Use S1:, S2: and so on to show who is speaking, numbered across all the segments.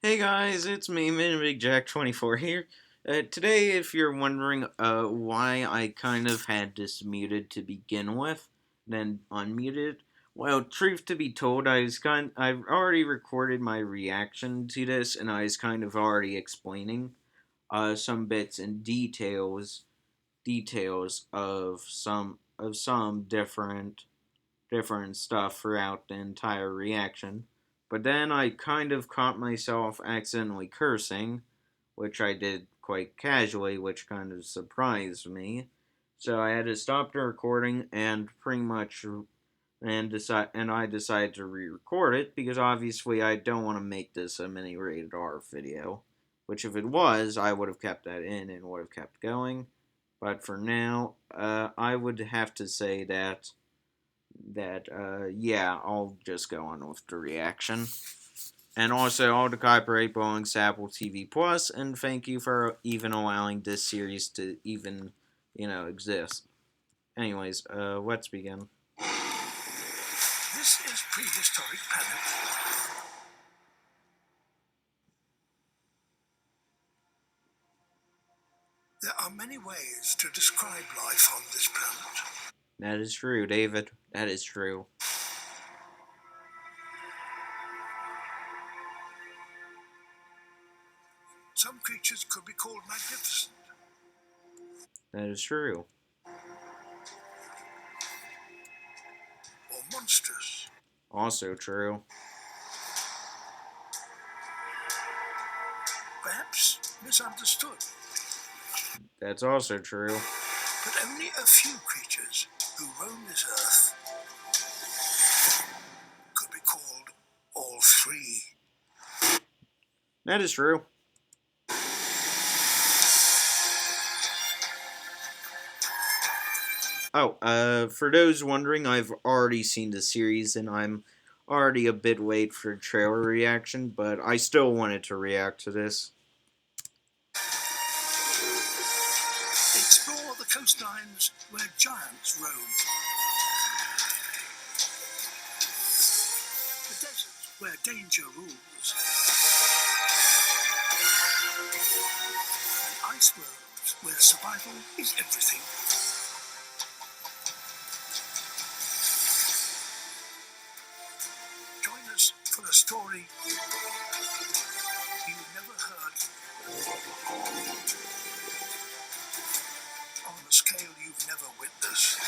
S1: Hey guys, it's me, MiniBigJack24 here. Today, if you're wondering why I kind of had this muted to begin with, then unmuted, well, truth to be told, I've already recorded my reaction to this, and I was kind of already explaining some bits and details of some different stuff throughout the entire reaction. But then I kind of caught myself accidentally cursing, which I did quite casually, which kind of surprised me. So I had to stop the recording and pretty much and I decided to re-record it because obviously I don't want to make this a mini rated R video. Which if it was, I would have kept that in and would have kept going. But for now, I would have to say that yeah, I'll just go on with the reaction. And also, all the copyright belongs to Apple TV Plus, and thank you for even allowing this series to even, exist. Anyways, let's begin.
S2: This is Prehistoric Planet. There are many ways to describe life on this planet.
S1: That is true, David. That is true.
S2: Some creatures could be called magnificent,
S1: That is true.
S2: or monstrous,
S1: Also true.
S2: perhaps misunderstood.
S1: That's also true.
S2: But only a few creatures who roam this earth could be called all three.
S1: That is true. Oh, for those wondering, I've already seen the series and I'm already a bit late for trailer reaction, but I still wanted to react to this.
S2: Explore the coastlines where giants roam, the deserts where danger rules, and ice worlds where survival is everything. Join us for a story you've never heard, on a scale you've never witnessed.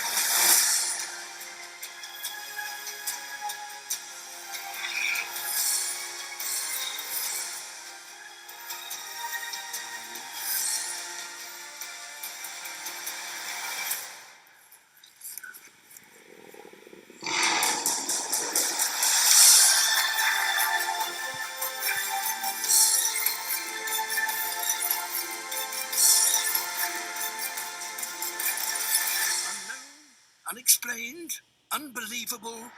S2: Unknown, unexplained, unbelievable,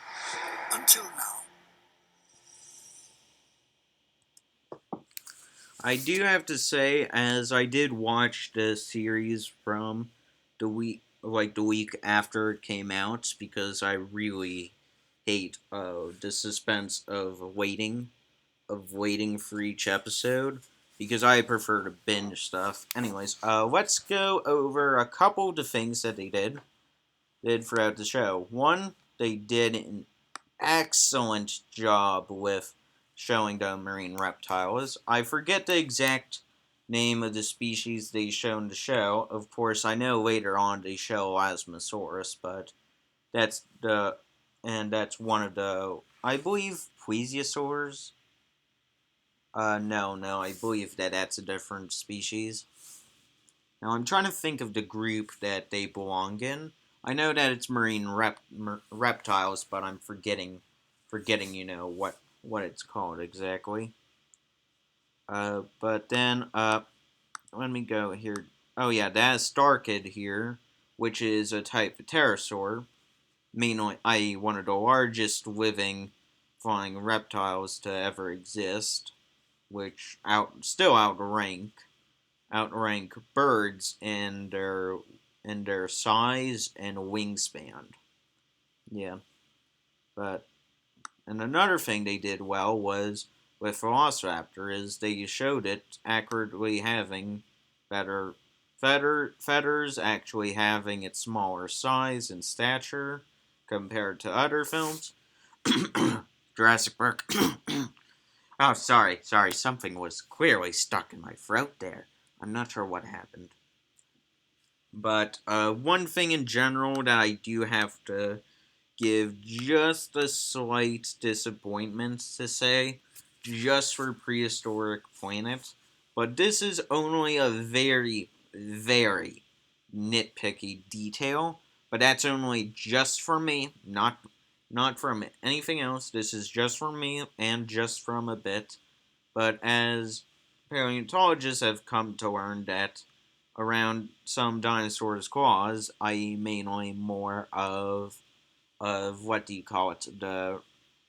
S2: until now.
S1: I do have to say, as I did watch the series from the week after it came out, because I really hate the suspense of waiting for each episode, because I prefer to binge stuff. Anyways, let's go over a couple of the things that they did throughout the show. One, they did an excellent job with showing the marine reptiles. I forget the exact name of the species they show in the show. Of course, I know later on they show Elasmosaurus, but that's the that's one of the, I believe, plesiosaurs. No, I believe that's a different species. Now I'm trying to think of the group that they belong in. I know that it's marine reptiles, but I'm forgetting, what it's called exactly. But then, let me go here. Oh yeah, that is Starkid here, which is a type of pterosaur, mainly, i.e., one of the largest living flying reptiles to ever exist, which still outrank birds in their size and wingspan. Yeah, but and another thing they did well was with Velociraptor is they showed it accurately having better feathers, actually having its smaller size and stature compared to other films. Jurassic Park. Oh, sorry, something was clearly stuck in my throat there. I'm not sure what happened. But one thing in general that I do have to give just a slight disappointment to say, just for Prehistoric Planet, but this is only a very, very nitpicky detail, but that's only just for me, not from anything else. This is just for me and just from a bit. But as paleontologists have come to learn that around some dinosaurs' claws, i.e., mainly more of what do you call it? The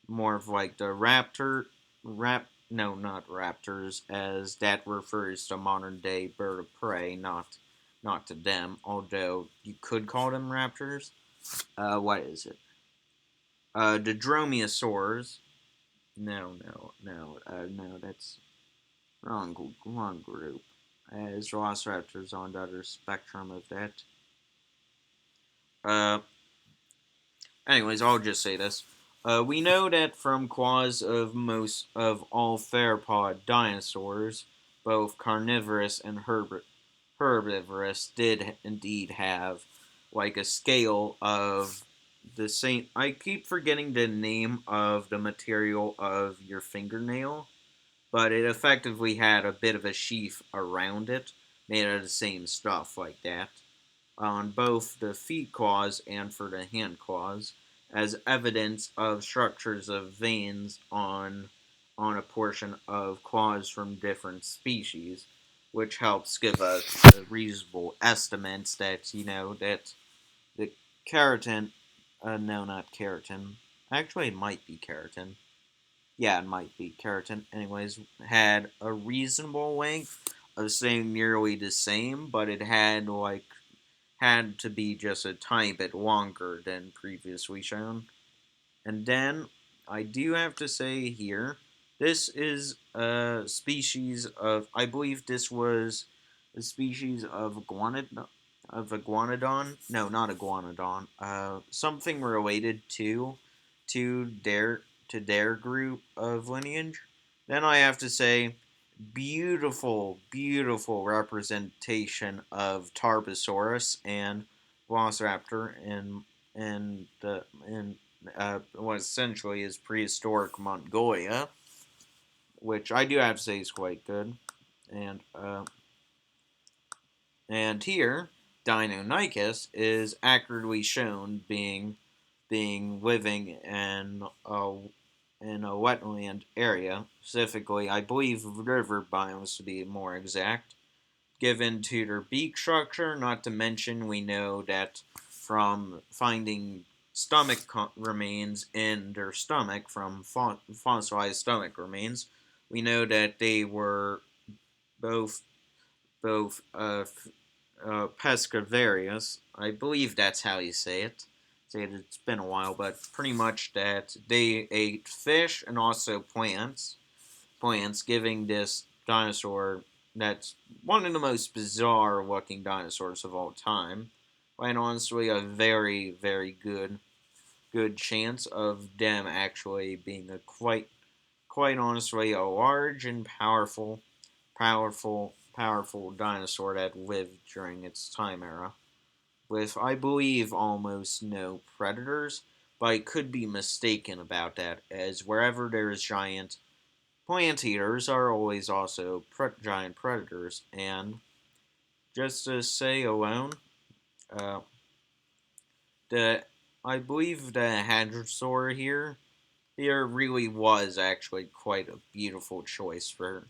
S1: more of like the no, not raptors, as that refers to modern day bird of prey, not to them. Although you could call them raptors. What is it? The dromaeosaurs. No. That's wrong group. As velociraptors on the other spectrum of that. Uh, Anyways, I'll just say this. We know that from claws of most of all theropod dinosaurs, both carnivorous and herbivorous did indeed have like a scale of the same. I keep forgetting the name of the material of your fingernail, but it effectively had a bit of a sheath around it, made out of the same stuff like that on both the feet claws and for the hand claws as evidence of structures of veins on a portion of claws from different species, which helps give us a reasonable estimates that that the keratin, no, not keratin. Actually, it might be keratin. Yeah, it might be keratin. Anyways, had a reasonable length of saying nearly the same, but it had to be just a tiny bit longer than previously shown. And then I do have to say here, this is a species of, I believe this was a species of iguanodon. No, not iguanodon. Something related to their group of lineage. Then I have to say beautiful representation of Tarbosaurus and Velociraptor in what essentially is prehistoric Mongolia, which I do have to say is quite good. And and here, Deinonychus is accurately shown being living in a wetland area, specifically, I believe river biomes to be more exact, given to their beak structure. Not to mention, we know that from finding stomach remains in their stomach from fossilized stomach remains, we know that they were both pescavarius. I believe that's how you say it. It's been a while, but pretty much that they ate fish and also plants, giving this dinosaur that's one of the most bizarre looking dinosaurs of all time. Quite honestly, a very good chance of them actually being a quite honestly a large and powerful dinosaur that lived during its time era, with I believe almost no predators, but I could be mistaken about that, as wherever there is giant plant eaters are always also giant predators. And just to say alone, uh, the I believe the hadrosaur here really was actually quite a beautiful choice for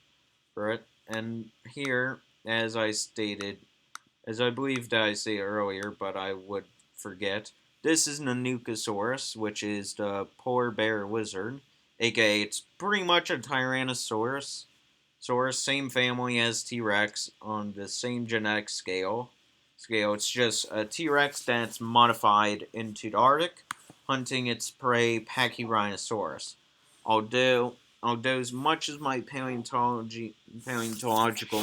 S1: it. And here, as I stated, as I believe that I say earlier, but I would forget, this is Nanukosaurus, which is the polar bear lizard, aka it's pretty much a Tyrannosaurus. Same family as T Rex on the same genetic scale. It's just a T Rex that's modified into the Arctic, hunting its prey Pachyrhinosaurus. Although although as much as my paleontological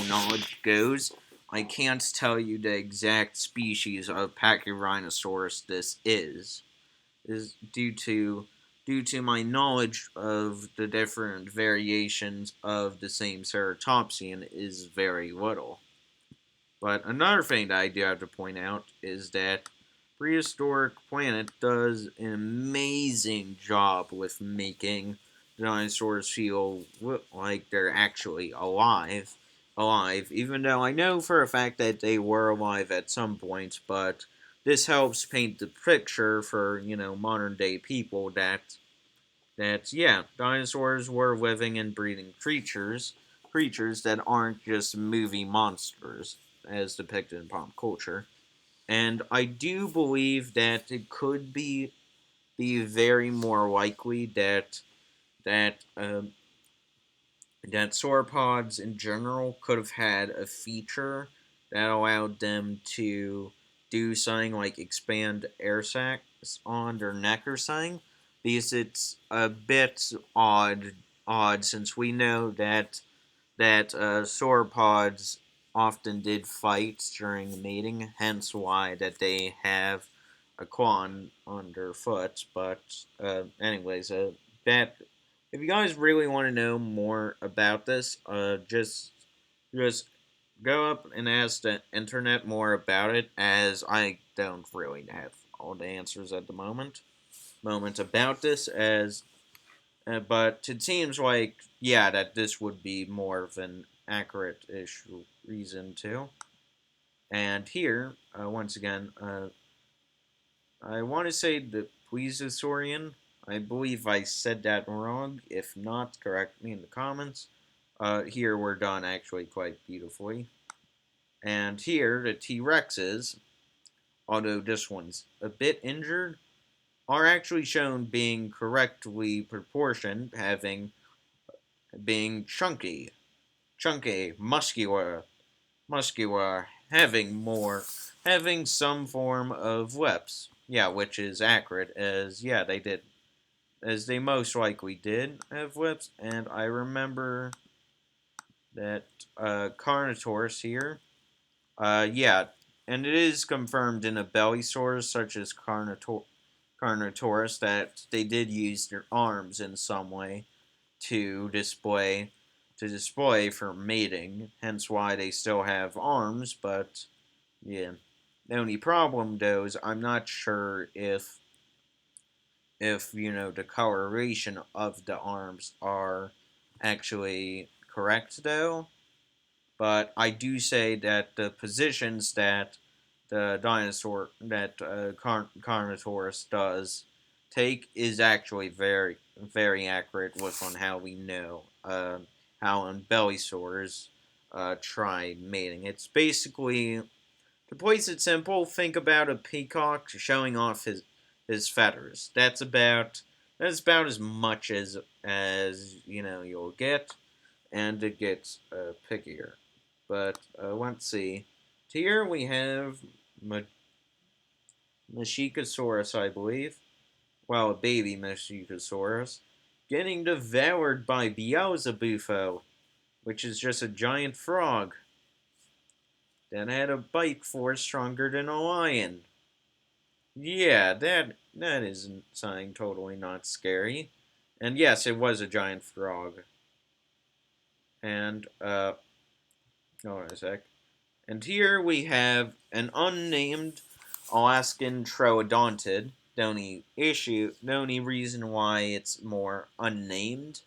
S1: knowledge goes, I can't tell you the exact species of Pachyrhinosaurus this is due to my knowledge of the different variations of the same ceratopsian is very little. But another thing that I do have to point out is that Prehistoric Planet does an amazing job with making dinosaurs feel like they're actually alive, even though I know for a fact that they were alive at some points, but this helps paint the picture for, modern day people that yeah, dinosaurs were living and breathing creatures that aren't just movie monsters as depicted in pop culture. And I do believe that it could be very more likely that that sauropods in general could have had a feature that allowed them to do something like expand air sacs on their neck or something, because it's a bit odd since we know that sauropods often did fight during mating, hence why that they have a claw on their foot. But anyways, that if you guys really want to know more about this, just go up and ask the internet more about it, as I don't really have all the answers at the moment about this, as but it seems like, yeah, that this would be more of an accurate issue reason too. And here, once again, I want to say the Plesiosaurian. I believe I said that wrong. If not, correct me in the comments. Here we're done actually quite beautifully. And here, the T Rexes, although this one's a bit injured, are actually shown being correctly proportioned, having being chunky, muscular, having some form of lips. Yeah, which is accurate, as yeah, as they most likely did have lips, and I remember that Carnotaurus here, yeah, and it is confirmed in a belly source such as Carnotaurus that they did use their arms in some way to display for mating, hence why they still have arms, but yeah. The only problem though is I'm not sure if the coloration of the arms are actually correct though, but I do say that the positions that the dinosaur that Carnotaurus does take is actually very accurate with on how we know how on belly sores try mating. It's basically, to place it simple, think about a peacock showing off his feathers. That's about as much as you'll get, and it gets pickier. But let's see. Here we have Machikosaurus, I believe. Well, a baby Machikosaurus getting devoured by Beelzebufo, which is just a giant frog that had a bite force stronger than a lion. Yeah, that isn't something totally not scary. And yes, it was a giant frog. And hold on a sec. And here we have an unnamed Alaskan troodontid. The only reason why it's more unnamed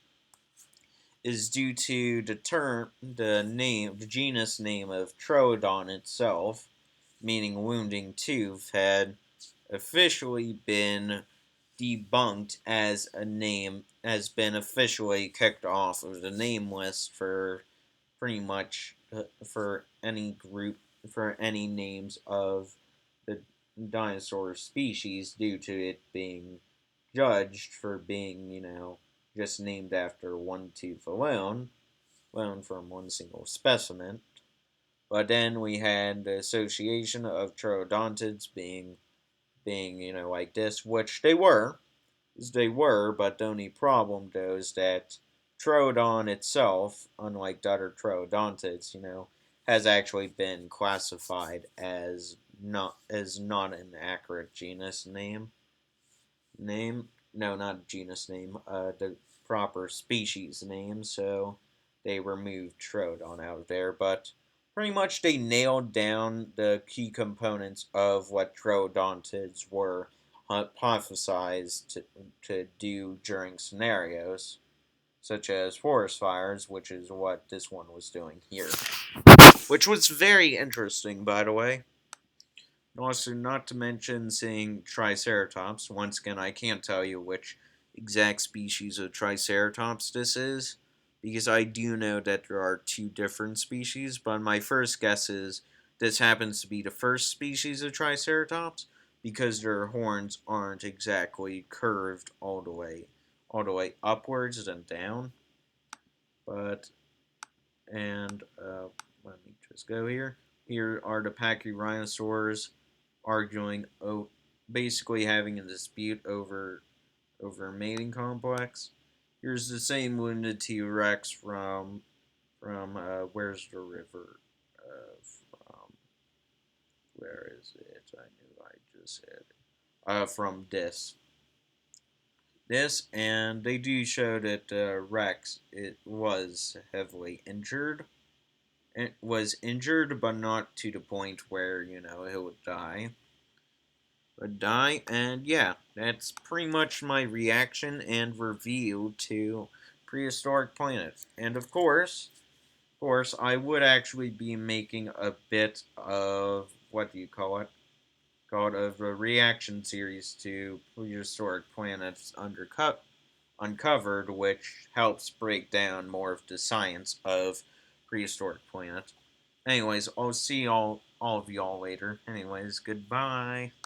S1: is due to the genus name of Troodon itself, meaning wounding tooth, had officially been debunked as a name, has been officially kicked off of the name list for pretty much for any names of the dinosaur species due to it being judged for being, just named after one tooth alone from one single specimen. But then we had the association of troodontids being like this, which they were, but the only problem though is that Troodon itself, unlike the other Troodontids, has actually been classified as not an accurate genus name. No, not genus name. The proper species name. So they removed Troodon out of there, but pretty much they nailed down the key components of what Troodontids were hypothesized to do during scenarios, such as forest fires, which is what this one was doing here. Which was very interesting, by the way. Also, not to mention seeing Triceratops. Once again, I can't tell you which exact species of Triceratops this is, because I do know that there are two different species, but my first guess is this happens to be the first species of Triceratops, because their horns aren't exactly curved all the way upwards and down. But, and, let me just go here. Here are the Pachyrhinosaurs arguing, basically having a dispute over a mating complex. Here's the same wounded T Rex from where's the river? From where is it? I knew I just said from this, and they do show that Rex it was heavily injured. It was injured, but not to the point where it would die. And yeah, that's pretty much my reaction and review to Prehistoric Planet. And of course, I would actually be making a bit of what do you call it? Called of a reaction series to Prehistoric Planet's Uncovered, which helps break down more of the science of Prehistoric Planet. Anyways, I'll see all of y'all later. Anyways, goodbye.